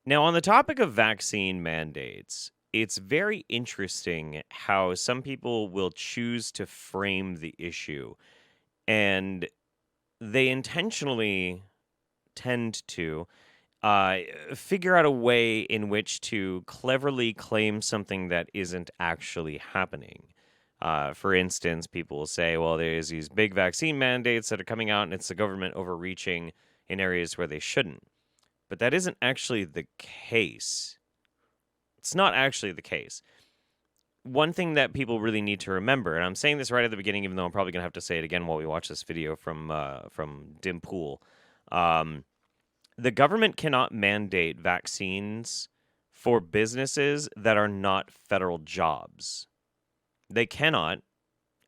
Now, on the topic of vaccine mandates, it's very interesting how some people will choose to frame the issue, and they intentionally tend to uh, figure out a way in which to cleverly claim something that isn't actually happening. For instance, people will say, well, there's these big vaccine mandates that are coming out, and it's the government overreaching in areas where they shouldn't. But that isn't actually the case. It's not actually the case. One thing that people really need to remember, and I'm saying this right at the beginning, even though I'm probably going to have to say it again while we watch this video from Dimpool, the government cannot mandate vaccines for businesses that are not federal jobs. They cannot,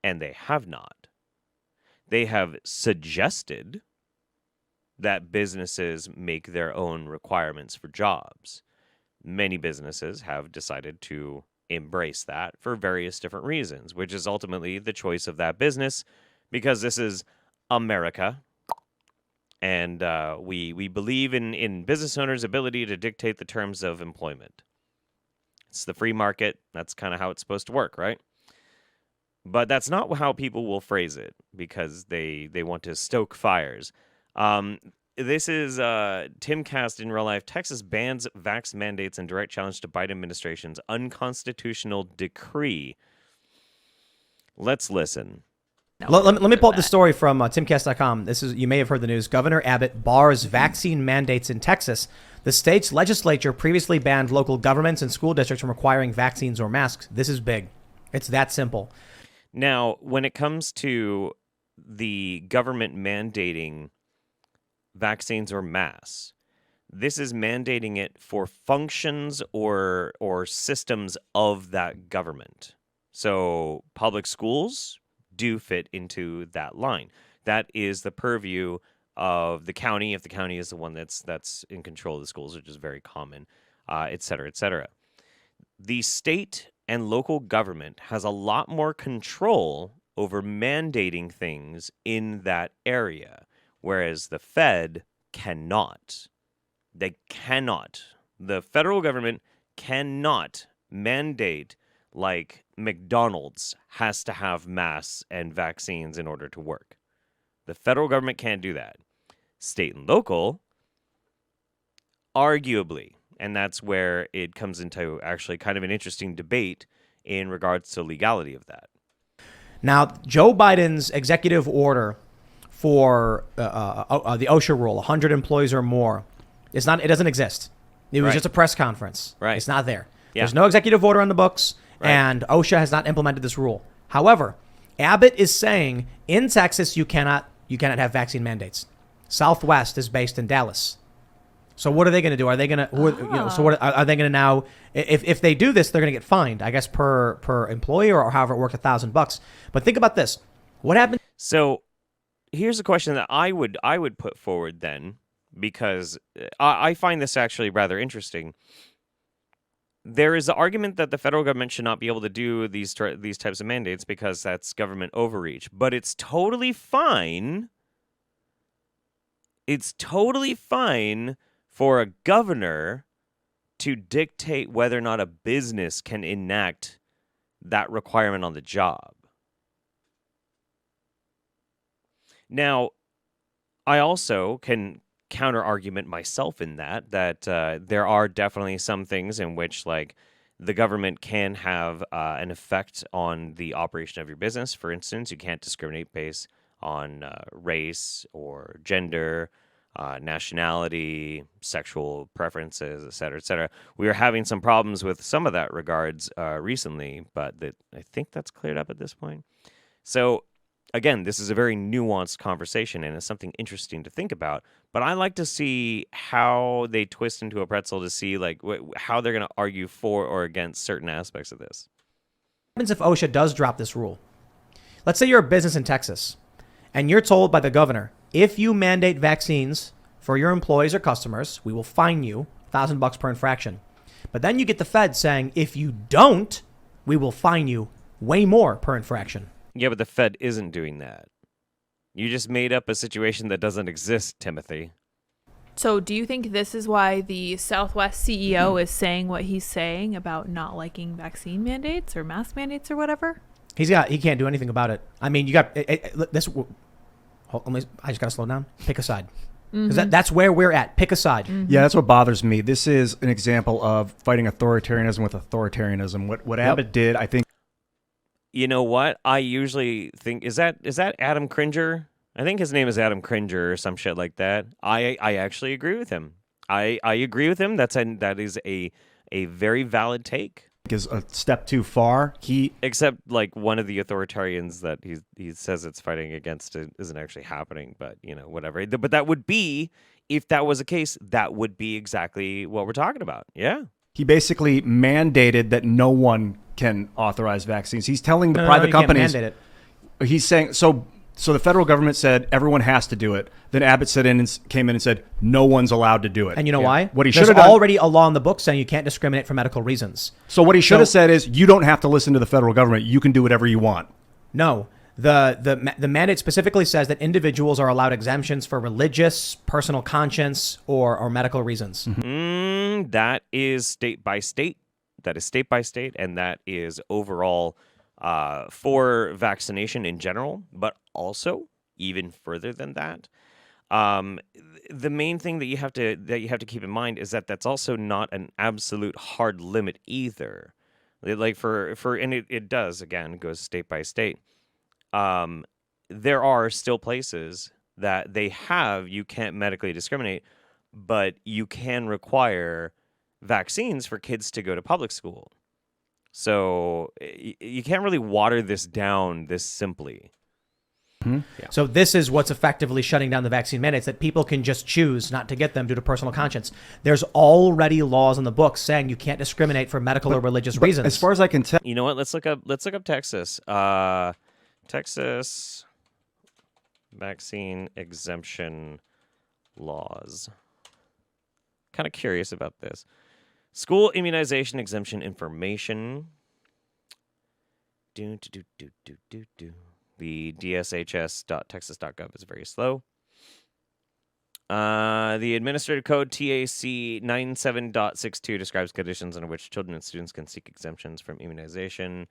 and they have not. They have suggested that businesses make their own requirements for jobs. Many businesses have decided to embrace that for various different reasons, which is ultimately the choice of that business, because this is America, and we believe in business owners' ability to dictate the terms of employment. It's the free market. That's kind of how it's supposed to work, right? But that's not how people will phrase it, because they want to stoke fires. This is Timcast in real life. Texas bans vax mandates in direct challenge to Biden administration's unconstitutional decree. Let's listen. Let me pull up the story from Timcast.com. You may have heard the news. Governor Abbott bars vaccine mandates in Texas. The state's legislature previously banned local governments and school districts from requiring vaccines or masks. This is big. It's that simple. Now, when it comes to the government mandating vaccines or masks, this is mandating it for functions or systems of that government. So public schools do fit into that line. That is the purview of the county, if the county is the one that's in control of the schools, which is very common, et cetera, et cetera. The state and local government has a lot more control over mandating things in that area, whereas the Fed cannot. They cannot. The federal government cannot mandate, like McDonald's has to have masks and vaccines in order to work. The federal government can't do that. State and local, arguably, and that's where it comes into actually kind of an interesting debate in regards to legality of that. Now, Joe Biden's executive order for the OSHA rule, 100 employees or more, it doesn't exist. It was just a press conference. Right. It's not there. Yeah. There's no executive order on the books, and OSHA has not implemented this rule. However, Abbott is saying in Texas you cannot have vaccine mandates. Southwest is based in Dallas. So what are they going to do? Are they going to, so what are they going to now, if they do this, they're going to get fined, I guess, per employee or however it worked, $1,000. But think about this. What happened? So here's a question that I would put forward then, because I find this actually rather interesting. There is the argument that the federal government should not be able to do these types of mandates because that's government overreach. But it's totally fine. It's totally fine for a governor to dictate whether or not a business can enact that requirement on the job. Now, I also can counter-argument myself in that there are definitely some things in which, like, the government can have an effect on the operation of your business. For instance, you can't discriminate based on race or gender, nationality, sexual preferences, et cetera, et cetera. We are having some problems with some of that regards recently, but I think that's cleared up at this point. So, again, this is a very nuanced conversation, and it's something interesting to think about. But I like to see how they twist into a pretzel to see like how they're going to argue for or against certain aspects of this. What happens if OSHA does drop this rule? Let's say you're a business in Texas, and you're told by the governor, if you mandate vaccines for your employees or customers, we will fine you $1,000 per infraction. But then you get the Fed saying, if you don't, we will fine you way more per infraction. Yeah, but the Fed isn't doing that. You just made up a situation that doesn't exist, Timothy. So do you think this is why the Southwest CEO is saying what he's saying about not liking vaccine mandates or mask mandates or whatever? He can't do anything about it. I mean, you got this. I just got to slow down. Pick a side. Because that's where we're at. Pick a side. Yeah, that's what bothers me. This is an example of fighting authoritarianism with authoritarianism. What Abbott did, I think. You know what? I usually think is that Adam Cringer? I think his name is Adam Cringer or some shit like that. I actually agree with him. I agree with him. That is a very valid take. Is a step too far. Except like one of the authoritarians that he says it's fighting against isn't actually happening, but whatever. But that would be, if that was the case, that would be exactly what we're talking about. Yeah. He basically mandated that no one can authorize vaccines. He's telling the private companies. Can't mandate it. He's saying so the federal government said everyone has to do it. Then Abbott came in and said no one's allowed to do it. And you know why? What he should have There's done, already a law in the book saying you can't discriminate for medical reasons. So what he should have said is you don't have to listen to the federal government. You can do whatever you want. No. The mandate specifically says that individuals are allowed exemptions for religious, personal conscience, or medical reasons. That is state by state. That is state by state, and that is overall for vaccination in general, but also even further than that. The main thing that you have to keep in mind is that that's also not an absolute hard limit either. Like and it does, again, goes state by state. There are still places that you can't medically discriminate, but you can require vaccines for kids to go to public school. So you can't really water this down this simply. Yeah. So this is what's effectively shutting down the vaccine mandates, that people can just choose not to get them due to personal conscience. There's already laws in the books saying you can't discriminate for medical or religious reasons. As far as I can tell, you know what? Let's look up Texas. Texas vaccine exemption laws. Kind of curious about this. School immunization exemption information. The dshs.texas.gov is very slow. The administrative code TAC 97.62 describes conditions under which children and students can seek exemptions from immunization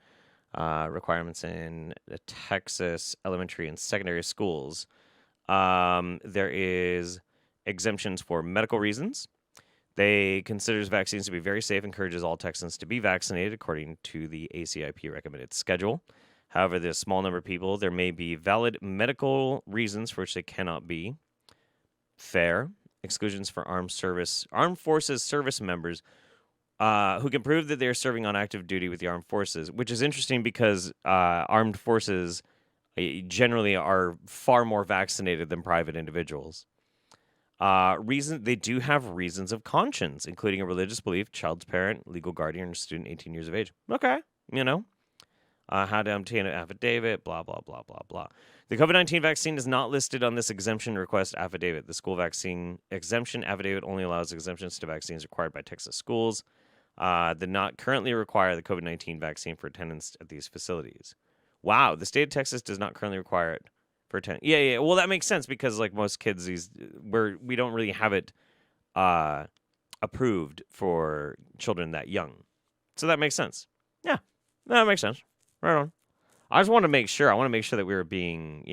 requirements in the Texas elementary and secondary schools. There is exemptions for medical reasons. They considers vaccines to be very safe, encourages all Texans to be vaccinated according to the ACIP recommended schedule. However, there's a small number of people. There may be valid medical reasons for which they cannot be. Fair. Exclusions for armed forces service members who can prove that they're serving on active duty with the armed forces, which is interesting because armed forces generally are far more vaccinated than private individuals. They do have reasons of conscience, including a religious belief, child's parent, legal guardian, or student 18 years of age. Okay, how to obtain an affidavit, blah, blah, blah, blah, blah. The COVID-19 vaccine is not listed on this exemption request affidavit. The school vaccine exemption affidavit only allows exemptions to vaccines required by Texas schools that not currently require the COVID-19 vaccine for attendance at these facilities. Wow, the state of Texas does not currently require it for attendance. Yeah. Well, that makes sense because like most kids, we don't really have it approved for children that young. So that makes sense. Yeah, that makes sense. Right on. I just want to make sure. I want to make sure that we were being,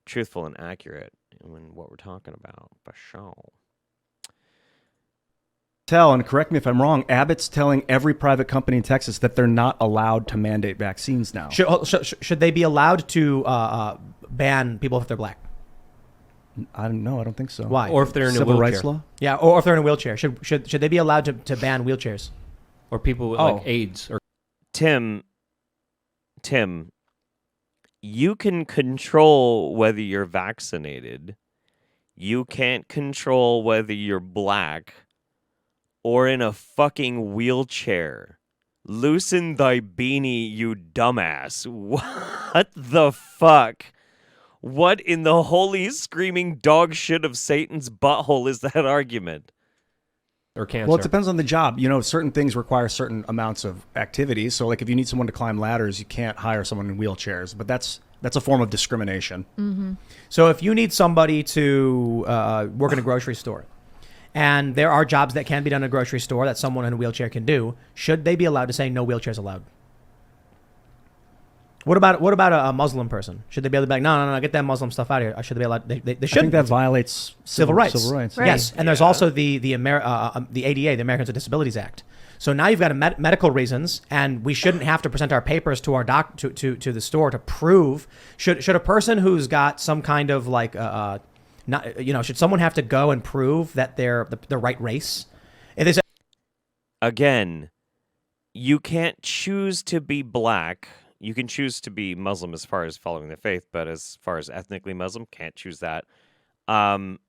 truthful and accurate in what we're talking about. For sure. And correct me if I'm wrong, Abbott's telling every private company in Texas that they're not allowed to mandate vaccines now. Should they be allowed to ban people if they're black? I don't know. I don't think so. Why? Or if they're in a Civil wheelchair. rights law? Yeah, or if they're in a wheelchair. Should they be allowed to ban wheelchairs? Or people with like AIDS or Tim, you can control whether you're vaccinated. You can't control whether you're black or in a fucking wheelchair. Loosen thy beanie, you dumbass. What the fuck? What in the holy screaming dog shit of Satan's butthole is that argument? or cancer? Well, it depends on the job. Certain things require certain amounts of activity. So, like, if you need someone to climb ladders, you can't hire someone in wheelchairs. But that's That's a form of discrimination. Mm-hmm. So if you need somebody to work in a grocery store, and there are jobs that can be done in a grocery store that someone in a wheelchair can do, should they be allowed to say no wheelchairs allowed? What about a Muslim person? Should they be able to be like, no, get that Muslim stuff out of here? Or should they be allowed? They I should. think that violates Civil rights. Civil rights. Right. Yes, and there's also the ADA, the Americans with Disabilities Act. So now you've got medical reasons, and we shouldn't have to present our papers to our to the store to prove. Should a person who's got some kind of like should someone have to go and prove that they're the right race? If they say, Again, you can't choose to be black. You can choose to be Muslim as far as following the faith, but as far as ethnically Muslim, can't choose that. And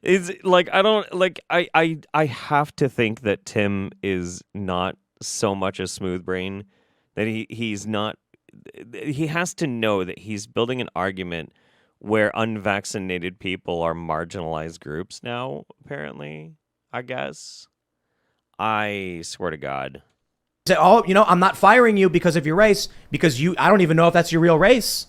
is like I don't like I have to think that Tim is not so much a smooth brain that he's not. He has to know that he's building an argument where unvaccinated people are marginalized groups now. Apparently, I guess. I swear to God. say, oh, I'm not firing you because of your race, because I don't even know if that's your real race.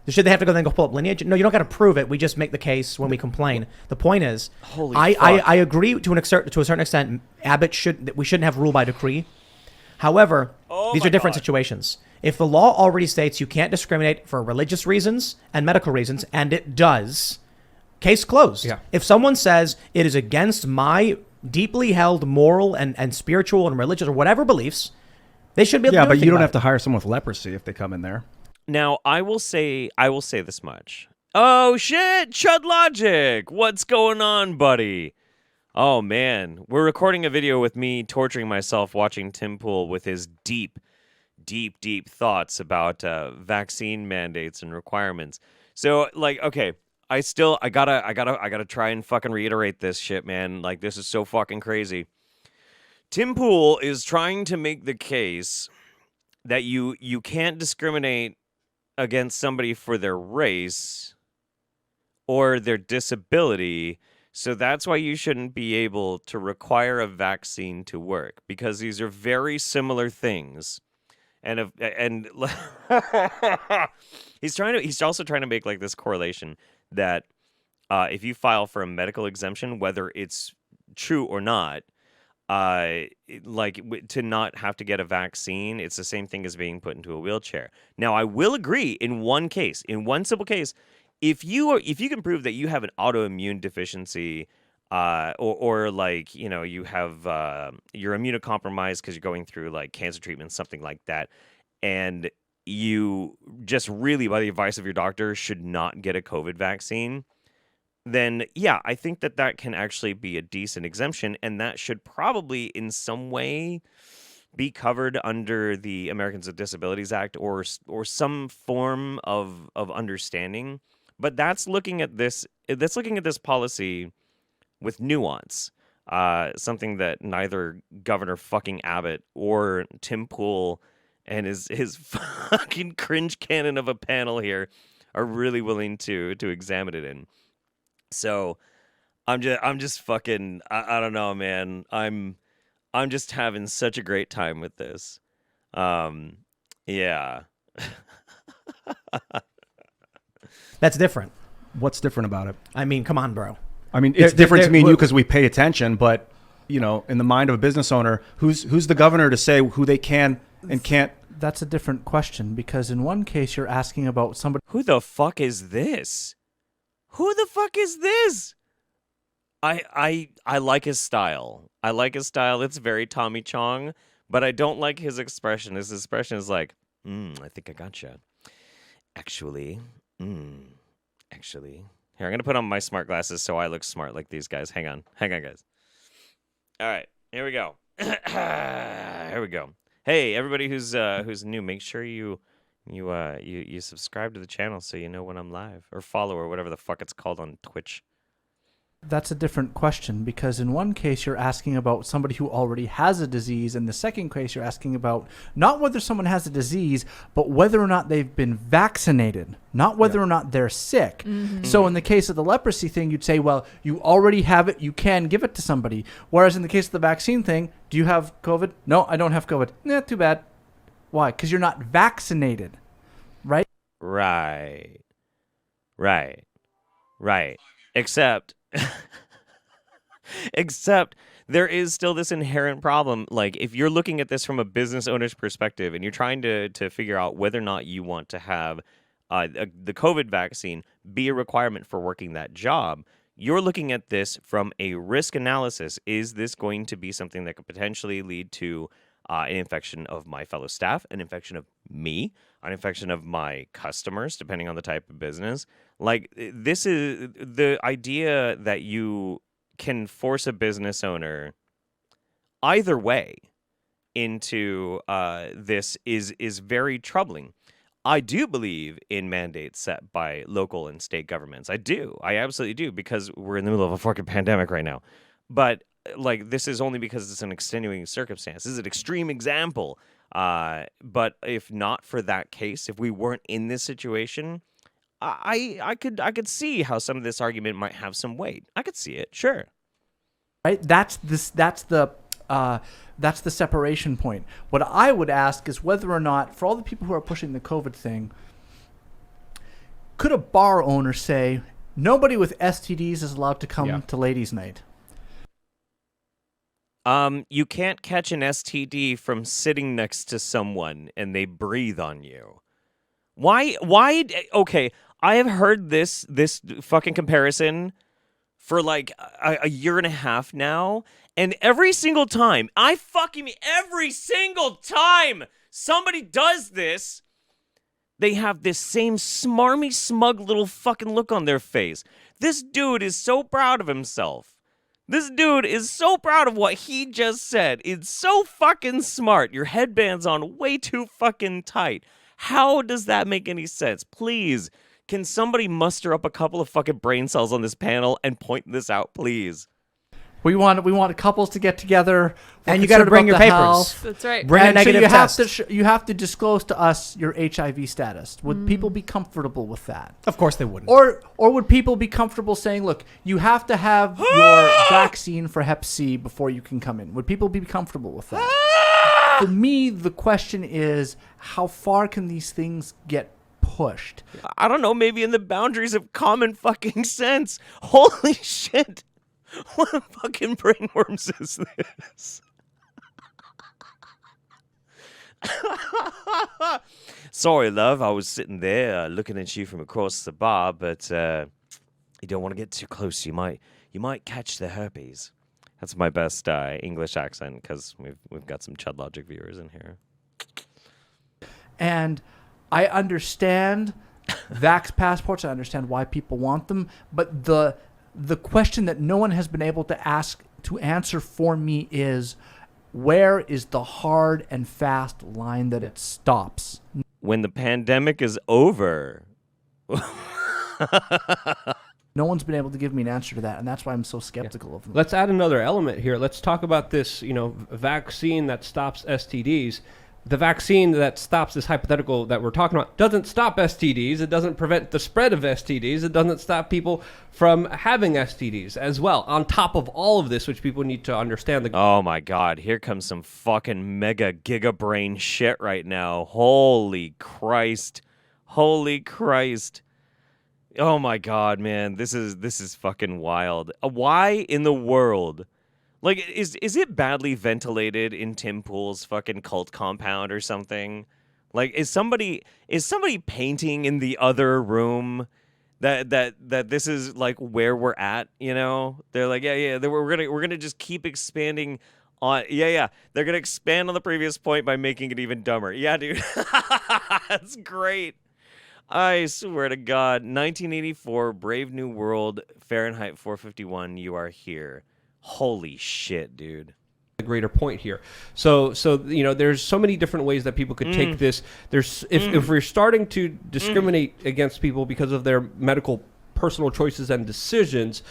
Should they have to go pull up lineage? No, you don't got to prove it. We just make the case when we complain. The point is, I agree to a certain extent. We shouldn't have rule by decree. However, these are different situations. If the law already states you can't discriminate for religious reasons and medical reasons, and it does, case closed. Yeah. If someone says it is against my deeply held moral and spiritual and religious or whatever beliefs, they should be able to do but you don't have it. to hire someone with leprosy if they come in there. Now, I will say this much. Oh, shit, Chud Logic. What's going on, buddy? Oh, man. We're recording a video with me torturing myself watching Tim Pool with his deep thoughts about vaccine mandates and requirements. So, okay, I gotta try and fucking reiterate this shit, man. Like, this is so fucking crazy. Tim Pool is trying to make the case that you can't discriminate against somebody for their race or their disability, so that's why you shouldn't be able to require a vaccine to work, because these are very similar things. And he's also trying to make like this correlation that if you file for a medical exemption, whether it's true or not, to not have to get a vaccine, it's the same thing as being put into a wheelchair. Now, I will agree in one simple case, if you can prove that you have an autoimmune deficiency, or you have you're immunocompromised because you're going through like cancer treatment, something like that, and you just really, by the advice of your doctor, should not get a COVID vaccine, then yeah, I think that can actually be a decent exemption, and that should probably in some way be covered under the Americans with Disabilities Act or some form of understanding. But that's looking at this policy with nuance, something that neither Governor fucking Abbott or Tim Pool and his fucking cringe cannon of a panel here are really willing to examine it in. So I'm just fucking I don't know, man. I'm just having such a great time with this. Yeah. That's different. What's different about it? I mean, come on, bro. I mean, it's different to me and you because we pay attention, but in the mind of a business owner, who's the governor to say who they can and can't? That's a different question, because in one case you're asking about somebody. Who the fuck is this? Who the fuck is this? I like his style. It's very Tommy Chong, but I don't like his expression. His expression is like, I think I gotcha. Actually. Here, I'm going to put on my smart glasses so I look smart like these guys. Hang on, guys. All right, here we go. Here we go. Hey, everybody who's new, make sure you subscribe to the channel so you know when I'm live, or follow, or whatever the fuck it's called on Twitch. That's a different question, because in one case you're asking about somebody who already has a disease, and the second case you're asking about not whether someone has a disease, but whether or not they've been vaccinated, not whether or not they're sick. Mm-hmm. So in the case of the leprosy thing, you'd say, well, you already have it, you can give it to somebody. Whereas in the case of the vaccine thing, do you have COVID? No, I don't have COVID. Too bad. Why? Because you're not vaccinated, right? Right. Except except there is still this inherent problem. Like, if you're looking at this from a business owner's perspective and you're trying to figure out whether or not you want to have the COVID vaccine be a requirement for working that job, you're looking at this from a risk analysis. Is this going to be something that could potentially lead to an infection of my fellow staff, an infection of me, an infection of my customers, depending on the type of business? Like, this is the idea that you can force a business owner either way into this is very troubling. I do believe in mandates set by local and state governments. I do. I absolutely do, because we're in the middle of a fucking pandemic right now. But like, this is only because it's an extenuating circumstance. This is an extreme example. But if not for that case, if we weren't in this situation, I could see how some of this argument might have some weight. I could see it, sure. Right? That's the separation point. What I would ask is whether or not, for all the people who are pushing the COVID thing, could a bar owner say nobody with STDs is allowed to come to ladies' night? You can't catch an STD from sitting next to someone and they breathe on you. Why? Okay, I have heard this fucking comparison for like a year and a half now, and every single time every single time somebody does this, they have this same smarmy, smug little fucking look on their face. This dude is so proud of himself. This dude is so proud of what he just said. It's so fucking smart. Your headband's on way too fucking tight. How does that make any sense? Please, can somebody muster up a couple of fucking brain cells on this panel and point this out, please? We want couples to get together, and you got to bring your papers. That's right. Bring a negative test. You have to disclose to us your HIV status. Would people be comfortable with that? Of course they wouldn't. Or would people be comfortable saying, "Look, you have to have your vaccine for Hep C before you can come in"? Would people be comfortable with that? For me, the question is, how far can these things get pushed? I don't know, maybe in the boundaries of common fucking sense. Holy shit. What fucking brainworms is this? Sorry, love. I was sitting there looking at you from across the bar, but you don't want to get too close. You might catch the herpes. That's my best English accent, because we've got some Chud Logic viewers in here. And I understand vax passports. I understand why people want them, but the question that no one has been able to answer for me is, where is the hard and fast line that it stops? When the pandemic is over. No one's been able to give me an answer to that, and that's why I'm so skeptical of them. Let's add another element here. Let's talk about this, vaccine that stops STDs. The vaccine that stops this hypothetical that we're talking about doesn't stop STDs. It doesn't prevent the spread of STDs. It doesn't stop people from having STDs as well. On top of all of this, which people need to understand. Oh my God, here comes some fucking mega giga brain shit right now. Holy Christ. Holy Christ. Oh my God, man. This is fucking wild. Why in the world? Like, is it badly ventilated in Tim Pool's fucking cult compound or something? Like, is somebody painting in the other room that this is like where we're at? They're like, we're gonna just keep expanding on. They're gonna expand on the previous point by making it even dumber. Yeah, dude, that's great. I swear to God, 1984, Brave New World, Fahrenheit 451. You are here. Holy shit, dude. The greater point here. So there's so many different ways that people could take this. If we're starting to discriminate against people because of their medical personal choices and decisions,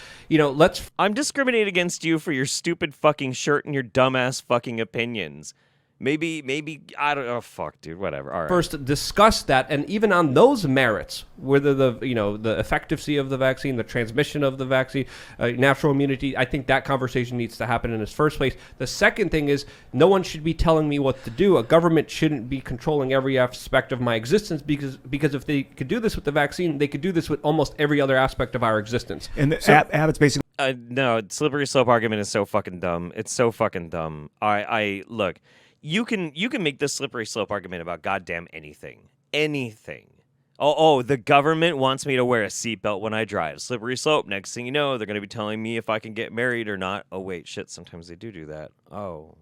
I'm discriminating against you for your stupid fucking shirt and your dumbass fucking opinions. Maybe I don't. Oh fuck, dude. Whatever. All right. First, discuss that, and even on those merits, whether the efficacy of the vaccine, the transmission of the vaccine, natural immunity, I think that conversation needs to happen in its first place. The second thing is, no one should be telling me what to do. A government shouldn't be controlling every aspect of my existence because if they could do this with the vaccine, they could do this with almost every other aspect of our existence. And Abbott's basically No, slippery slope argument is so fucking dumb. It's so fucking dumb. I look. You can make this slippery slope argument about goddamn anything. Anything. Oh, the government wants me to wear a seatbelt when I drive. Slippery slope. Next thing you know, they're going to be telling me if I can get married or not. Oh, wait, shit. Sometimes they do that. Oh.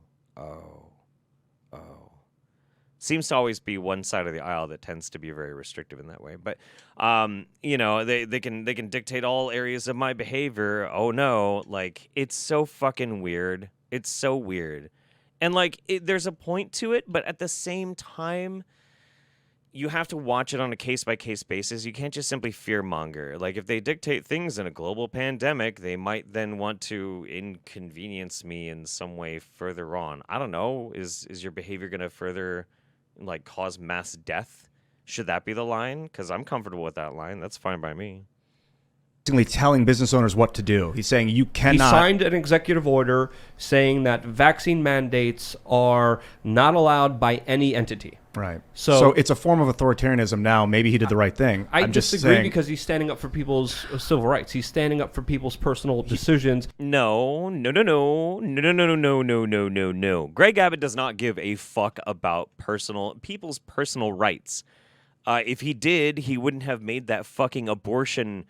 Seems to always be one side of the aisle that tends to be very restrictive in that way. But, they can dictate all areas of my behavior. Oh, no. Like, it's so fucking weird. It's so weird. And, like, there's a point to it, but at the same time, you have to watch it on a case-by-case basis. You can't just simply fearmonger. Like, if they dictate things in a global pandemic, they might then want to inconvenience me in some way further on. I don't know. Is your behavior going to further, like, cause mass death? Should that be the line? Because I'm comfortable with that line. That's fine by me. telling business owners what to do. He's saying you cannot. He signed an executive order saying that vaccine mandates are not allowed by any entity. Right. So it's a form of authoritarianism now. Maybe he did the right thing. I'm just disagree saying, because he's standing up for people's civil rights. He's standing up for people's personal decisions. No. Greg Abbott does not give a fuck about people's personal rights. If he did, he wouldn't have made that fucking abortion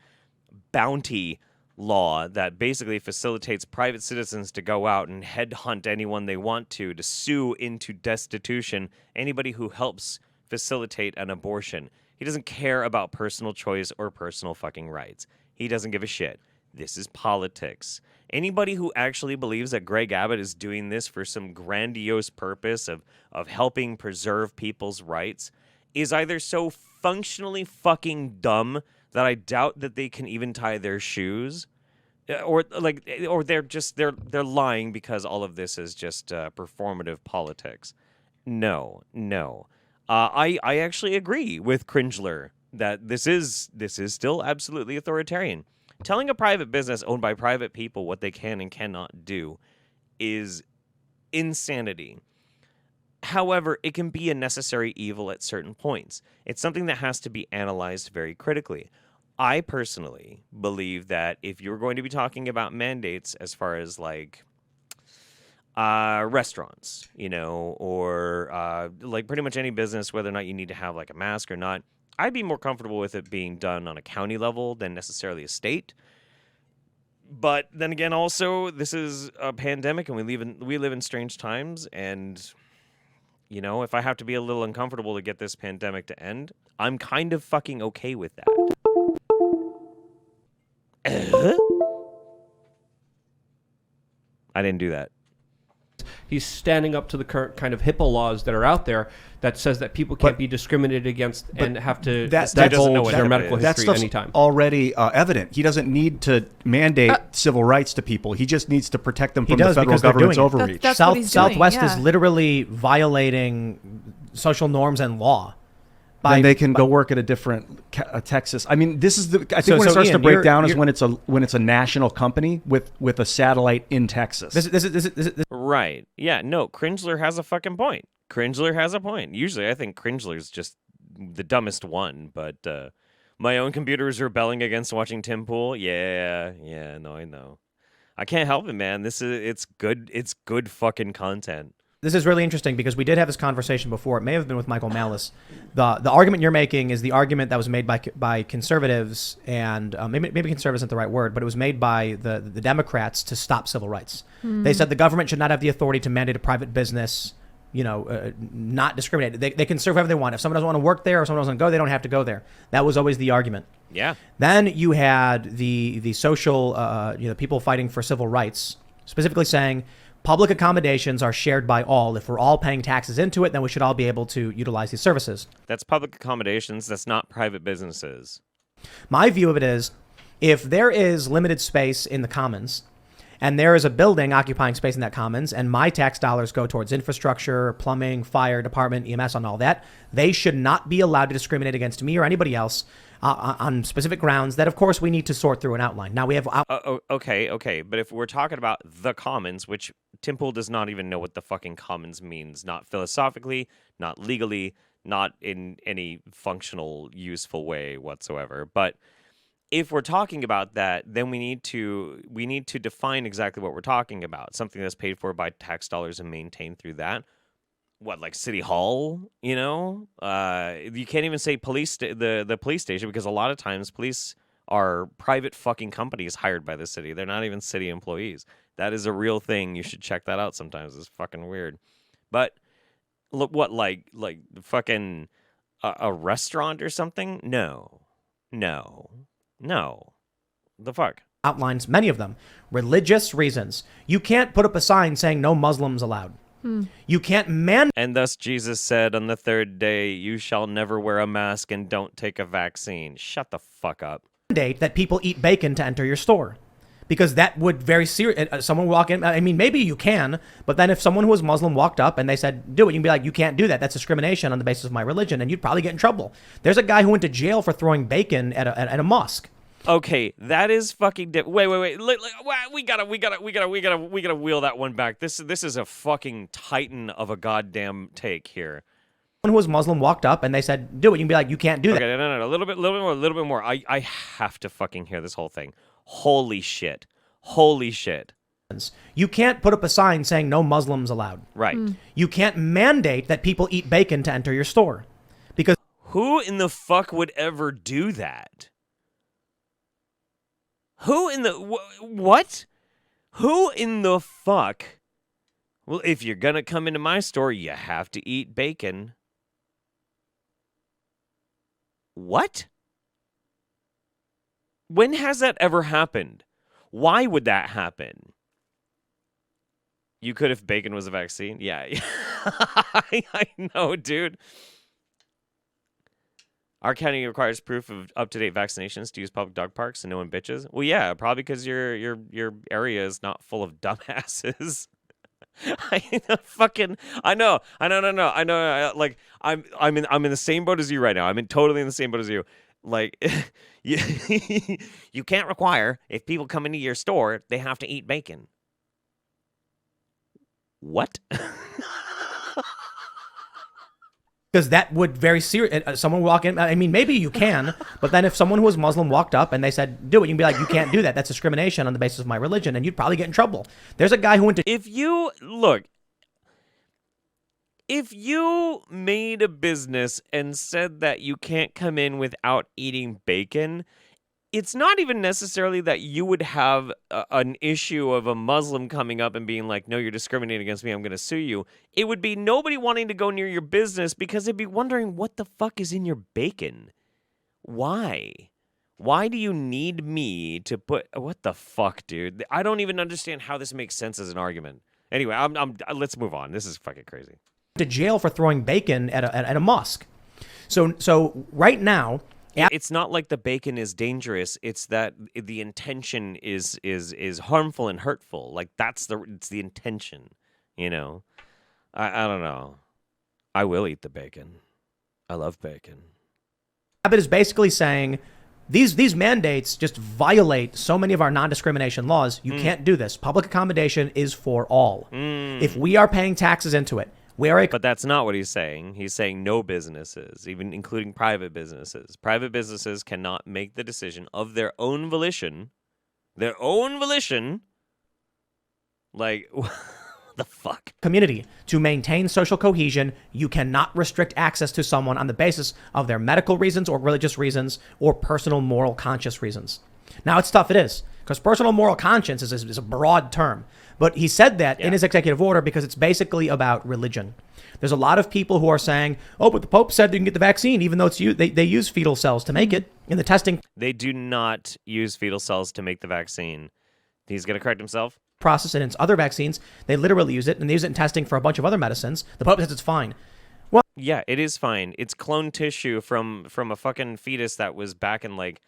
bounty law that basically facilitates private citizens to go out and headhunt anyone they want to sue into destitution anybody who helps facilitate an abortion. He doesn't care about personal choice or personal fucking rights. He doesn't give a shit. This is politics. Anybody who actually believes that Greg Abbott is doing this for some grandiose purpose of helping preserve people's rights is either so functionally fucking dumb that I doubt that they can even tie their shoes, or they're lying because all of this is just performative politics. No. I actually agree with Cringler that this is still absolutely authoritarian. Telling a private business owned by private people what they can and cannot do is insanity. However, it can be a necessary evil at certain points. It's something that has to be analyzed very critically. I personally believe that if you're going to be talking about mandates as far as like restaurants, or like pretty much any business, whether or not you need to have like a mask or not, I'd be more comfortable with it being done on a county level than necessarily a state. But then again, also, this is a pandemic and we live in strange times, and if I have to be a little uncomfortable to get this pandemic to end, I'm kind of fucking okay with that. I didn't do that. He's standing up to the current kind of HIPAA laws that are out there that says that people can't be discriminated against and have to divulge their medical history anytime. Already evident. He doesn't need to mandate civil rights to people. He just needs to protect them from the federal government's overreach. That's what he's doing, Southwest is literally violating social norms and law. Then they can go work at a different Texas. I mean, this is I think when it starts to break down is when it's a national company with a satellite in Texas. This Right. Yeah, no, Cringler has a fucking point. Cringler has a point. Usually I think Cringler's just the dumbest one, but my own computer is rebelling against watching Tim Pool. Yeah, no, I know. I can't help it, man. It's good fucking content. This is really interesting because we did have this conversation before. It may have been with Michael Malice. The argument you're making is the argument that was made by conservatives, and maybe conservatives isn't the right word, but it was made by the Democrats to stop civil rights. They said the government should not have the authority to mandate a private business, not discriminate. They can serve whoever they want. If someone doesn't want to work there or someone doesn't go, they don't have to go there. That was always the argument. Yeah. Then you had the social, people fighting for civil rights, specifically saying public accommodations are shared by all. If we're all paying taxes into it, then we should all be able to utilize these services. That's public accommodations. That's not private businesses. My view of it is, if there is limited space in the commons and there is a building occupying space in that commons, and my tax dollars go towards infrastructure, plumbing, fire department, EMS, and all that, they should not be allowed to discriminate against me or anybody else on specific grounds that, of course, we need to sort through and outline. Now, we have... Okay. But if we're talking about the commons, which Tim Pool does not even know what the fucking commons means, not philosophically, not legally, not in any functional, useful way whatsoever. But if we're talking about that, then we need to define exactly what we're talking about. Something that's paid for by tax dollars and maintained through that. What, like City Hall? You know, you can't even say the police station, because a lot of times police are private fucking companies hired by the city. They're not even city employees. That is a real thing. You should check that out sometimes. It's fucking weird. But look, what, like fucking a restaurant or something? No. The fuck? Outlines many of them. Religious reasons. You can't put up a sign saying no Muslims allowed. You can't mandate. And thus Jesus said, on the third day, you shall never wear a mask and don't take a vaccine. Shut the fuck up. That people eat bacon to enter your store. Because that would very serious. Someone walk in. I mean, maybe you can, but then if someone who was Muslim walked up and they said, do it, you can be like, you can't do that. That's discrimination on the basis of my religion. And you'd probably get in trouble. There's a guy who went to jail for throwing bacon at a mosque. Okay, that is fucking. Wait. We gotta wheel that one back. This is a fucking titan of a goddamn take here. Someone who was Muslim walked up and they said, do it. You can be like, you can't do that. Okay, no. A little bit more. I have to fucking hear this whole thing. Holy shit. You can't put up a sign saying no Muslims allowed. Right. You can't mandate that people eat bacon to enter your store. Because who in the fuck would ever do that? Who in the what? Who in the fuck? Well, if you're gonna come into my store, you have to eat bacon. What? When has that ever happened? Why would that happen? You could if bacon was a vaccine? Yeah. I know, dude. Our county requires proof of up-to-date vaccinations to use public dog parks and no one bitches. Well, yeah, probably because your area is not full of dumbasses. I know. Like I'm in the same boat as you right now. I'm totally in the same boat as you. Like you can't require, if people come into your store, they have to eat bacon. What? Because that would very serious. Someone walk in. I mean, maybe you can, but then if someone who was Muslim walked up and they said, do it, you can be like, you can't do that. That's discrimination on the basis of my religion. And you'd probably get in trouble. There's a guy who went to... If you made a business and said that you can't come in without eating bacon, it's not even necessarily that you would have an issue of a Muslim coming up and being like, no, you're discriminating against me, I'm going to sue you. It would be nobody wanting to go near your business because they'd be wondering what the fuck is in your bacon. Why? Why do you need me to put... What the fuck, dude? I don't even understand how this makes sense as an argument. Anyway, let's move on. This is fucking crazy. To jail for throwing bacon at a mosque. So right now... It's not like the bacon is dangerous. It's that the intention is harmful and hurtful. Like it's the intention, you know. I don't know. I will eat the bacon. I love bacon. Abbott is basically saying these mandates just violate so many of our non-discrimination laws. You can't do this. Public accommodation is for all. If we are paying taxes into it, but that's not what he's saying. He's saying no businesses, even including private businesses. Private businesses cannot make the decision of their own volition. Like, what the fuck? Community. To maintain social cohesion, you cannot restrict access to someone on the basis of their medical reasons or religious reasons or personal moral conscience reasons. Now, it's tough. It is. Because personal moral conscience is a broad term. But he said that in his executive order because it's basically about religion. There's a lot of people who are saying, oh, but the Pope said you can get the vaccine, even though it's they use fetal cells to make it in the testing. They do not use fetal cells to make the vaccine. He's going to correct himself. Process and it's other vaccines. They literally use it, and they use it in testing for a bunch of other medicines. The Pope says it's fine. Well, yeah, it is fine. It's cloned tissue from a fucking fetus that was back in like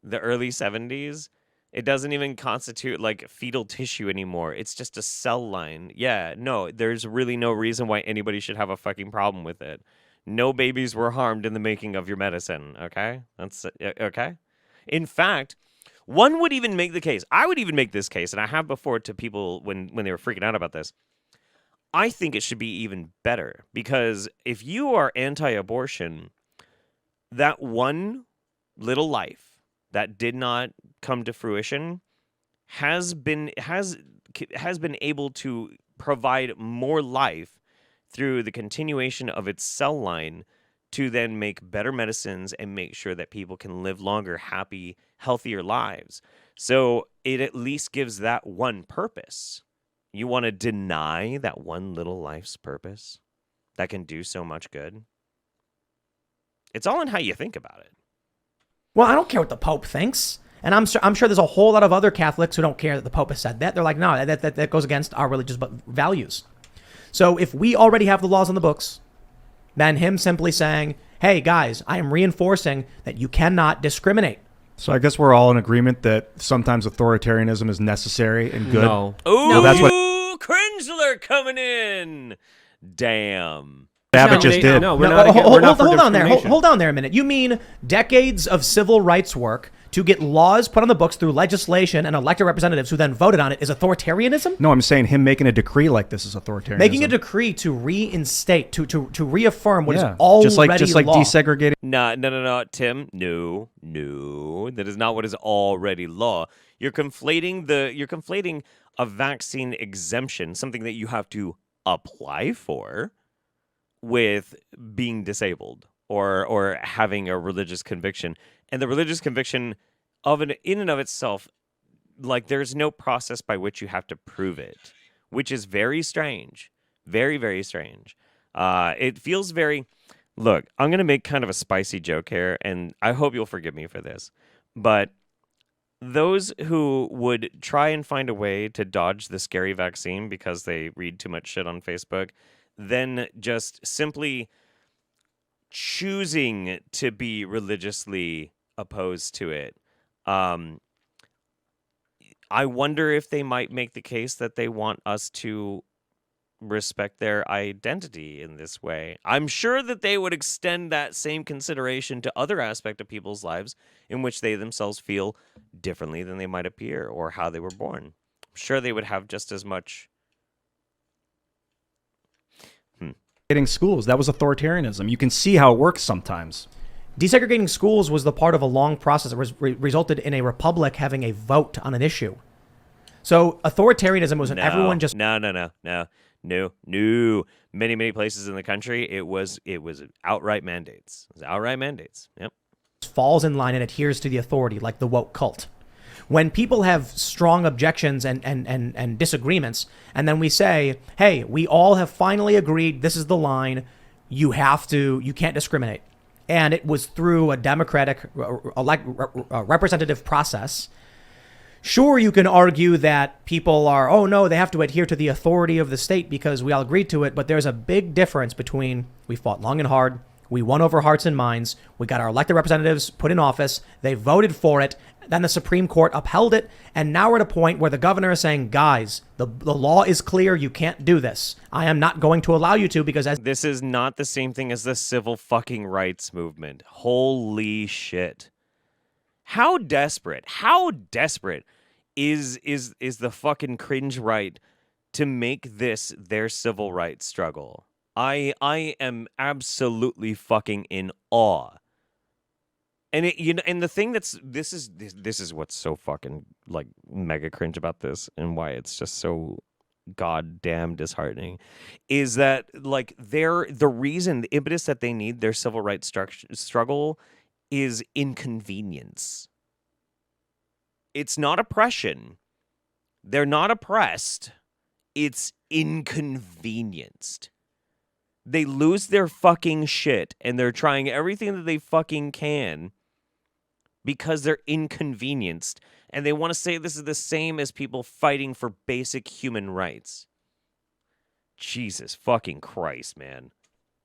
the early 70s. It doesn't even constitute like fetal tissue anymore. It's just a cell line. Yeah, no, there's really no reason why anybody should have a fucking problem with it. No babies were harmed in the making of your medicine, okay? That's okay. In fact, one would even make the case. I would even make this case, and I have before to people when they were freaking out about this. I think it should be even better because if you are anti-abortion, that one little life that did not come to fruition has been able to provide more life through the continuation of its cell line to then make better medicines and make sure that people can live longer, happy, healthier lives. So it at least gives that one purpose. You want to deny that one little life's purpose that can do so much good? It's all in how you think about it. Well, I don't care what the Pope thinks. And I'm sure there's a whole lot of other Catholics who don't care that the Pope has said that. They're like, no, that goes against our religious values. So if we already have the laws on the books, then him simply saying, hey, guys, I am reinforcing that you cannot discriminate. So I guess we're all in agreement that sometimes authoritarianism is necessary and good. No. Ooh, No, that's what Cringler coming in. Damn. Abbott just did. No, we're not. Hold on there. Hold on there a minute. You mean decades of civil rights work to get laws put on the books through legislation and elected representatives who then voted on it is authoritarianism? No, I'm saying him making a decree like this is authoritarianism. Making a decree to reinstate, to reaffirm what is already just like law. desegregating. No, Tim. No. That is not what is already law. You're conflating a vaccine exemption, something that you have to apply for, with being disabled or having a religious conviction. And the religious conviction in and of itself, like there's no process by which you have to prove it, which is very strange. Very, very strange. It feels very... Look, I'm going to make kind of a spicy joke here, and I hope you'll forgive me for this. But those who would try and find a way to dodge the scary vaccine because they read too much shit on Facebook, then just simply choosing to be religiously opposed to it. I wonder if they might make the case that they want us to respect their identity in this way. I'm sure that they would extend that same consideration to other aspects of people's lives in which they themselves feel differently than they might appear or how they were born. I'm sure they would have just as much... schools. That was authoritarianism. You can see how it works sometimes. Desegregating schools was the part of a long process that resulted in a republic having a vote on an issue. So authoritarianism was when everyone just... No. Many places in the country, it was outright mandates. It was outright mandates. Yep. falls in line and adheres to the authority, like the woke cult. When people have strong objections and disagreements, and then we say, hey, we all have finally agreed, this is the line, you can't discriminate. And it was through a democratic representative process. Sure, you can argue that people are, oh no, they have to adhere to the authority of the state because we all agreed to it. But there's a big difference between we fought long and hard, we won over hearts and minds, we got our elected representatives put in office, they voted for it, then the Supreme Court upheld it, and now we're at a point where the governor is saying, guys, the law is clear, you can't do this. I am not going to allow you to because this is not the same thing as the civil fucking rights movement. Holy shit. How desperate is the fucking cringe right to make this their civil rights struggle? I am absolutely fucking in awe. And and the thing this is what's so fucking like mega cringe about this and why it's just so goddamn disheartening is that like the impetus that they need their civil rights struggle is inconvenience. It's not oppression. They're not oppressed. It's inconvenienced. They lose their fucking shit and they're trying everything that they fucking can because they're inconvenienced. And they want to say this is the same as people fighting for basic human rights. Jesus fucking Christ, man.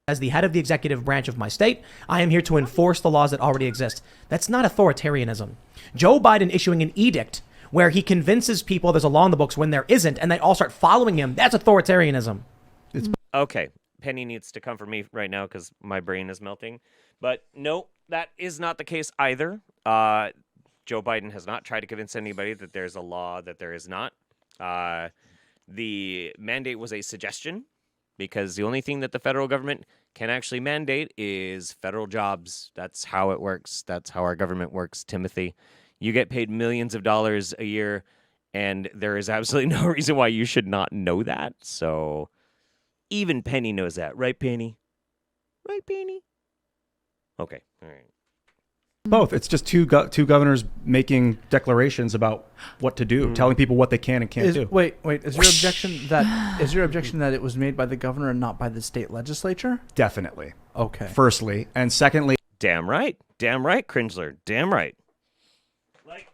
As the head of the executive branch of my state, I am here to enforce the laws that already exist. That's not authoritarianism. Joe Biden issuing an edict where he convinces people there's a law in the books when there isn't, and they all start following him. That's authoritarianism. Okay, Penny needs to come for me right now because my brain is melting. But no, that is not the case either. Joe Biden has not tried to convince anybody that there's a law that there is not. The mandate was a suggestion because the only thing that the federal government can actually mandate is federal jobs. That's how it works. That's how our government works, Timothy. You get paid millions of dollars a year, and there is absolutely no reason why you should not know that. So even Penny knows that. Right, Penny? Right, Penny? Okay. All right. Both. It's just two governors making declarations about what to do, telling people what they can and can't do. Wait. Is your objection that it was made by the governor and not by the state legislature? Definitely. Okay. Firstly, and secondly, Damn right, Cringler. Damn right. Like,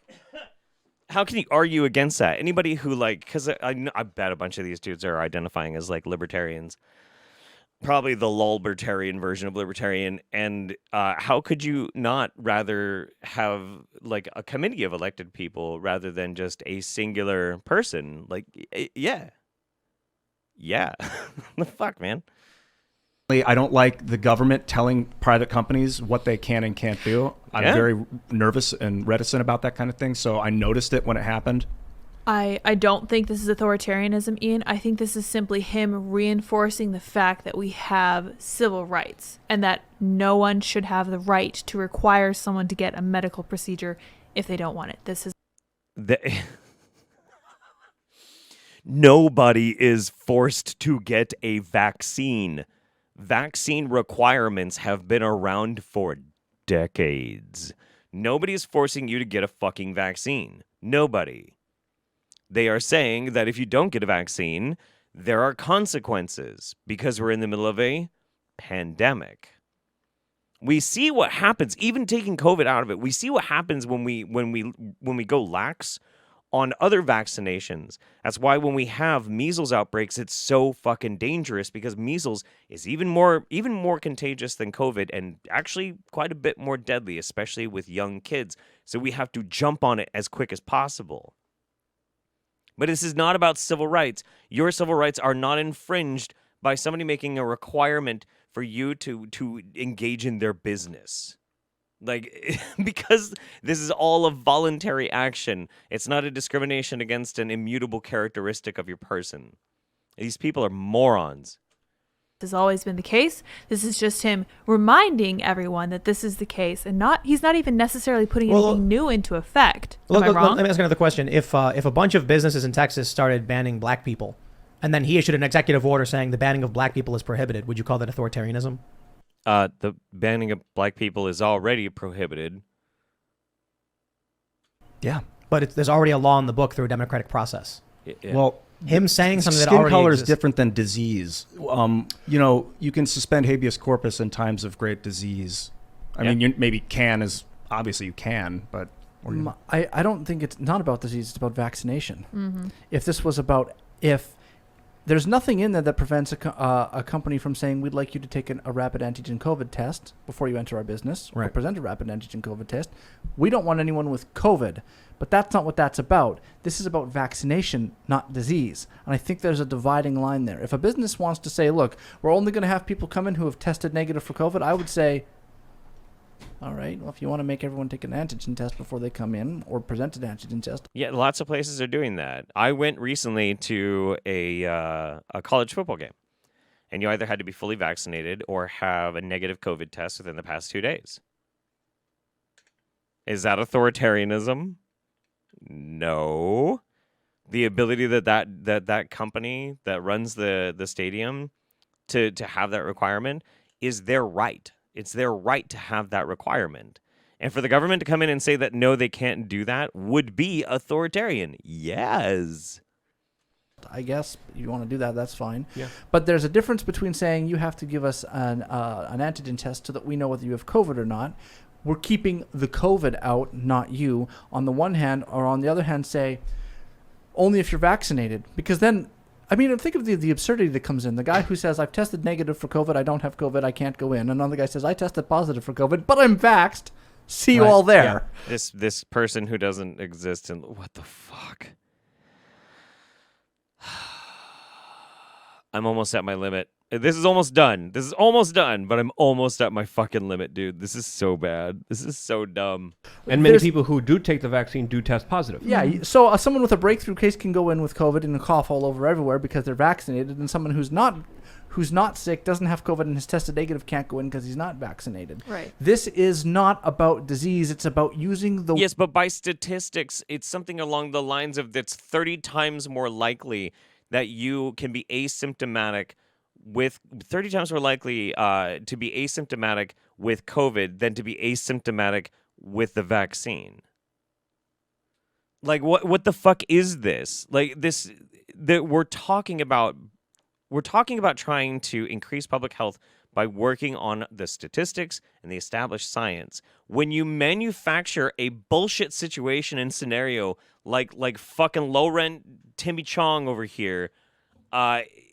how can you argue against that? Anybody who because I bet a bunch of these dudes are identifying as libertarians. Probably the lulbertarian version of libertarian, and how could you not rather have a committee of elected people rather than just a singular person? Yeah. The fuck, man. I don't like the government telling private companies what they can and can't do. I'm very nervous and reticent about that kind of thing, so I noticed it when it happened. I don't think this is authoritarianism, Ian. I think this is simply him reinforcing the fact that we have civil rights and that no one should have the right to require someone to get a medical procedure if they don't want it. This is Nobody is forced to get a vaccine. Vaccine requirements have been around for decades. Nobody's forcing you to get a fucking vaccine. Nobody. They are saying that if you don't get a vaccine, there are consequences because we're in the middle of a pandemic. We see what happens, even taking COVID out of it. We see what happens when we go lax on other vaccinations. That's why when we have measles outbreaks, it's so fucking dangerous because measles is even more contagious than COVID and actually quite a bit more deadly, especially with young kids. So we have to jump on it as quick as possible. But this is not about civil rights. Your civil rights are not infringed by somebody making a requirement for you to engage in their business. Because this is all a voluntary action. It's not a discrimination against an immutable characteristic of your person. These people are morons. This has always been the case. This is just him reminding everyone that this is the case, and he's not even necessarily putting anything new into effect. Am I wrong? Let me ask another question. If a bunch of businesses in Texas started banning black people, and then he issued an executive order saying the banning of black people is prohibited, would you call that authoritarianism? The banning of black people is already prohibited. Yeah, but there's already a law in the book through a democratic process. Yeah. Well, him saying something that skin already color exists. is different than disease. You can suspend habeas corpus in times of great disease. I mean, you maybe can is obviously you can, but I don't think it's not about disease. It's about vaccination. Mm-hmm. If this was about there's nothing in there that prevents a company from saying we'd like you to take a rapid antigen COVID test before you enter our business or present a rapid antigen COVID test. We don't want anyone with COVID, but that's not what that's about. This is about vaccination, not disease. And I think there's a dividing line there. If a business wants to say, look, we're only going to have people come in who have tested negative for COVID, I would say, all right, well, if you want to make everyone take an antigen test before they come in or present an antigen test. Yeah, lots of places are doing that. I went recently to a college football game, and you either had to be fully vaccinated or have a negative COVID test within the past 2 days. Is that authoritarianism? No. The ability that company that runs the stadium to have that requirement is their right. It's their right to have that requirement. And for the government to come in and say that, no, they can't do that, would be authoritarian. Yes. I guess you want to do that, that's fine. Yeah. But there's a difference between saying you have to give us an antigen test so that we know whether you have COVID or not. We're keeping the COVID out, not you, on the one hand, or on the other hand, say only if you're vaccinated. Because then, I mean, think of the absurdity that comes in. The guy who says, I've tested negative for COVID, I don't have COVID, I can't go in. Another guy says, I tested positive for COVID, but I'm vaxxed, See you all there. Yeah. This person who doesn't exist in what the fuck? I'm almost at my limit. This is almost done. But I'm almost at my fucking limit, dude. This is so bad. This is so dumb. And many people who do take the vaccine do test positive. Yeah, so someone with a breakthrough case can go in with COVID and cough all over everywhere because they're vaccinated, and someone who's not sick, doesn't have COVID, and has tested negative can't go in because he's not vaccinated. Right. This is not about disease. It's about using the... Yes, but by statistics, it's something along the lines of that's 30 times more likely that you can be asymptomatic with 30 times more likely to be asymptomatic with COVID than to be asymptomatic with the vaccine. Like what the fuck is this? Like this that we're talking about trying to increase public health by working on the statistics and the established science. When you manufacture a bullshit situation and scenario like fucking low rent Timmy Chong over here,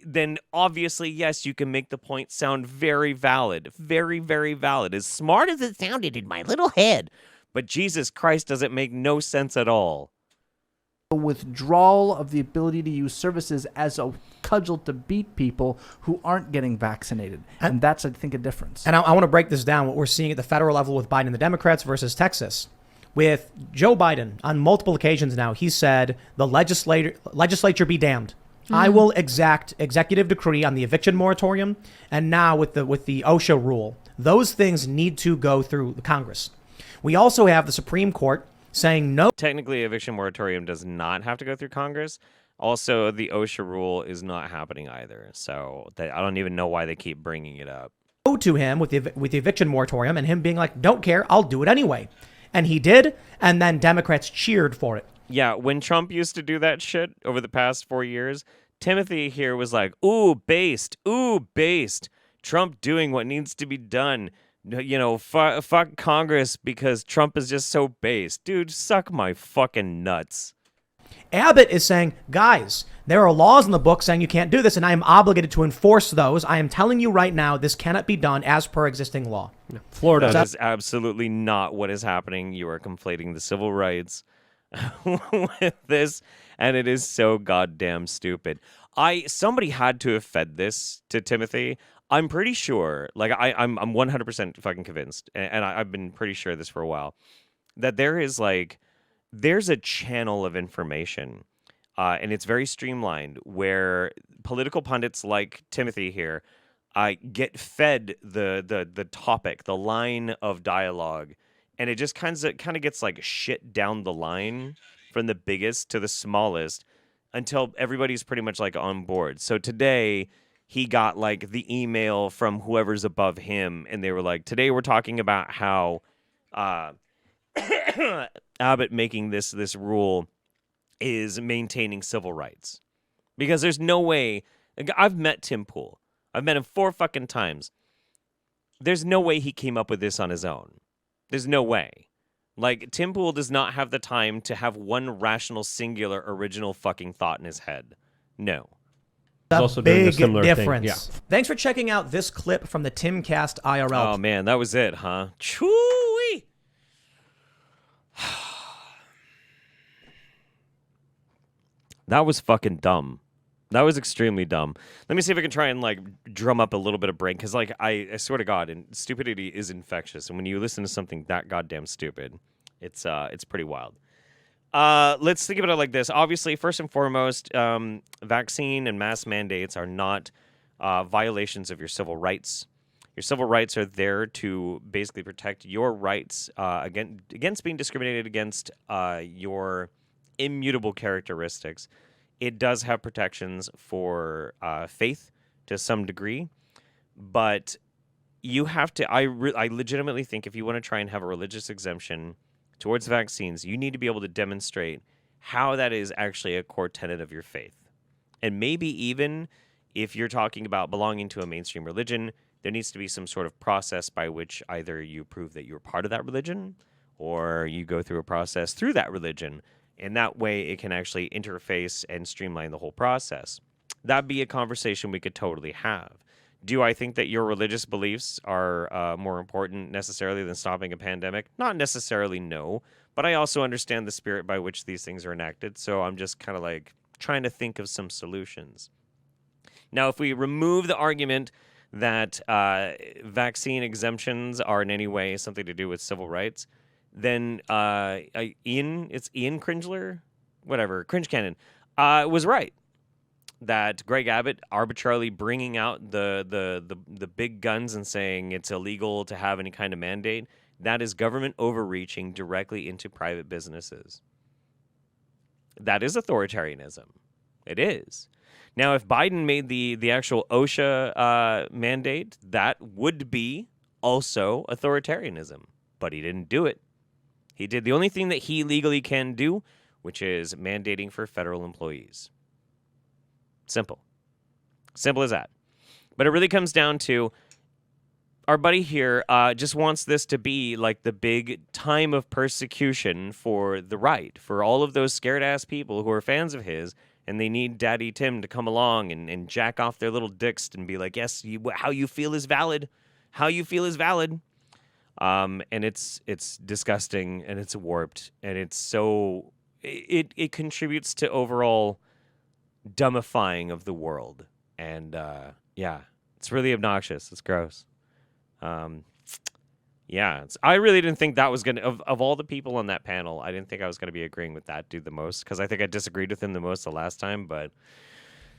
then obviously, yes, you can make the point sound very valid. Very, very valid. As smart as it sounded in my little head. But Jesus Christ, does it make no sense at all. Withdrawal of the ability to use services as a cudgel to beat people who aren't getting vaccinated. And that's, I think, a difference. And I want to break this down, what we're seeing at the federal level with Biden and the Democrats versus Texas. With Joe Biden, on multiple occasions now, he said, the legislature be damned. I will exact executive decree on the eviction moratorium, and now with the OSHA rule. Those things need to go through the Congress. We also have the Supreme Court saying no. Technically, eviction moratorium does not have to go through Congress. Also, the OSHA rule is not happening either. So I don't even know why they keep bringing it up. To him with the eviction moratorium, and him being like, don't care, I'll do it anyway. And he did, and then Democrats cheered for it. Yeah, when Trump used to do that shit over the past 4 years, Timothy here was like, ooh, based. Trump doing what needs to be done. You know, fuck Congress because Trump is just so based. Dude, suck my fucking nuts. Abbott is saying, guys, there are laws in the book saying you can't do this, and I am obligated to enforce those. I am telling you right now, this cannot be done as per existing law. Florida. That is absolutely not what is happening. You are conflating the civil rights with this, and it is so goddamn stupid. Somebody had to have fed this to Timothy. I'm pretty sure, like I'm 100% fucking convinced, and I've been pretty sure of this for a while, that there's a channel of information, and it's very streamlined, where political pundits like Timothy here get fed the topic, the line of dialogue, and it just kind of gets like shit down the line from the biggest to the smallest until everybody's pretty much like on board. So today he got like the email from whoever's above him, and they were like, today we're talking about how Abbott making this rule is maintaining civil rights. Because there's no way. I've met Tim Pool. I've met him 4 fucking times. There's no way he came up with this on his own. There's no way. Like, Tim Pool does not have the time to have one rational, singular, original fucking thought in his head. No. That's also a big doing a difference. thing. Yeah. Thanks for checking out this clip from the Timcast IRL. Oh, man, that was it, huh? Choo-wee! That was fucking dumb. That was extremely dumb. Let me see if I can try and like drum up a little bit of brain, because like I swear to God, and stupidity is infectious. And when you listen to something that goddamn stupid, it's pretty wild. Let's think about it like this. Obviously, first and foremost, vaccine and mask mandates are not violations of your civil rights. Your civil rights are there to basically protect your rights against being discriminated against, your immutable characteristics. It does have protections for faith to some degree, but you have to. I legitimately think if you want to try and have a religious exemption towards vaccines, you need to be able to demonstrate how that is actually a core tenet of your faith. And maybe even if you're talking about belonging to a mainstream religion, there needs to be some sort of process by which either you prove that you're part of that religion or you go through a process through that religion. And that way it can actually interface and streamline the whole process. That'd be a conversation we could totally have. Do I think that your religious beliefs are more important necessarily than stopping a pandemic? Not necessarily, no. But I also understand the spirit by which these things are enacted. So I'm just kind of like trying to think of some solutions. Now, if we remove the argument that vaccine exemptions are in any way something to do with civil rights, then Ian Cringler, whatever, Cringe Cannon, was right that Greg Abbott arbitrarily bringing out the big guns and saying it's illegal to have any kind of mandate, that is government overreaching directly into private businesses. That is authoritarianism. It is. Now, if Biden made the actual OSHA mandate, that would be also authoritarianism. But he didn't do it. He did the only thing that he legally can do, which is mandating for federal employees. Simple. Simple as that. But it really comes down to our buddy here just wants this to be like the big time of persecution for the right, for all of those scared-ass people who are fans of his, and they need Daddy Tim to come along and jack off their little dicks and be like, yes, how you feel is valid. How you feel is valid. And it's disgusting, and it's warped, and it's so... It contributes to overall dumbifying of the world. And, yeah, it's really obnoxious. It's gross. Yeah, I really didn't think that was going to, of all the people on that panel, I didn't think I was going to be agreeing with that dude the most, because I think I disagreed with him the most the last time, but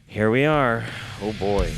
here we are. Oh boy.